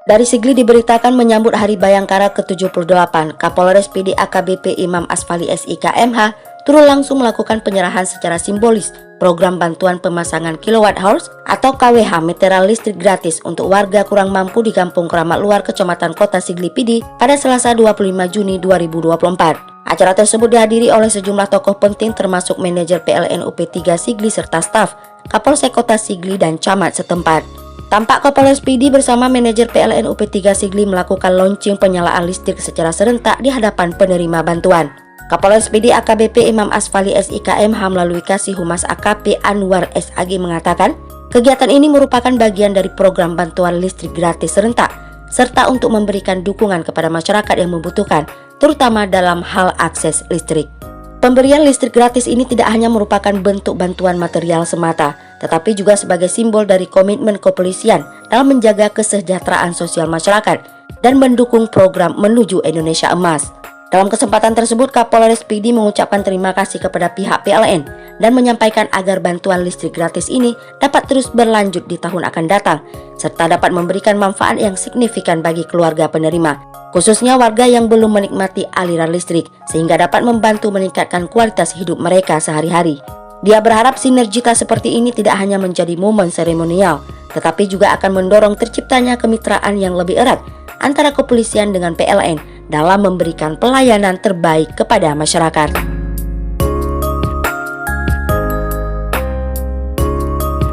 Dari Sigli diberitakan menyambut Hari Bayangkara ke-78, Kapolres PD AKBP Imam Asfali SIK MH turun langsung melakukan penyerahan secara simbolis program bantuan pemasangan kilowatt hours atau KWH meteran listrik gratis untuk warga kurang mampu di Kampung Keramat Luar, Kecamatan Kota Sigli PD pada Selasa 25 Juni 2024. Acara tersebut dihadiri oleh sejumlah tokoh penting termasuk manajer PLN UP3 Sigli serta staf, Kapolsek Kota Sigli dan camat setempat. Tampak Kapolres PD bersama manajer PLN UP3 Sigli melakukan launching penyalaan listrik secara serentak di hadapan penerima bantuan. Kapolres PD AKBP Imam Asfali SIK MH melalui Kasih Humas AKP Anwar SAG mengatakan, kegiatan ini merupakan bagian dari program bantuan listrik gratis serentak, serta untuk memberikan dukungan kepada masyarakat yang membutuhkan, terutama dalam hal akses listrik. Pemberian listrik gratis ini tidak hanya merupakan bentuk bantuan material semata, tetapi juga sebagai simbol dari komitmen kepolisian dalam menjaga kesejahteraan sosial masyarakat dan mendukung program menuju Indonesia Emas. Dalam kesempatan tersebut, Kapolres PD mengucapkan terima kasih kepada pihak PLN dan menyampaikan agar bantuan listrik gratis ini dapat terus berlanjut di tahun akan datang, serta dapat memberikan manfaat yang signifikan bagi keluarga penerima, khususnya warga yang belum menikmati aliran listrik, sehingga dapat membantu meningkatkan kualitas hidup mereka sehari-hari. Dia berharap sinergitas seperti ini tidak hanya menjadi momen seremonial, tetapi juga akan mendorong terciptanya kemitraan yang lebih erat antara kepolisian dengan PLN dalam memberikan pelayanan terbaik kepada masyarakat.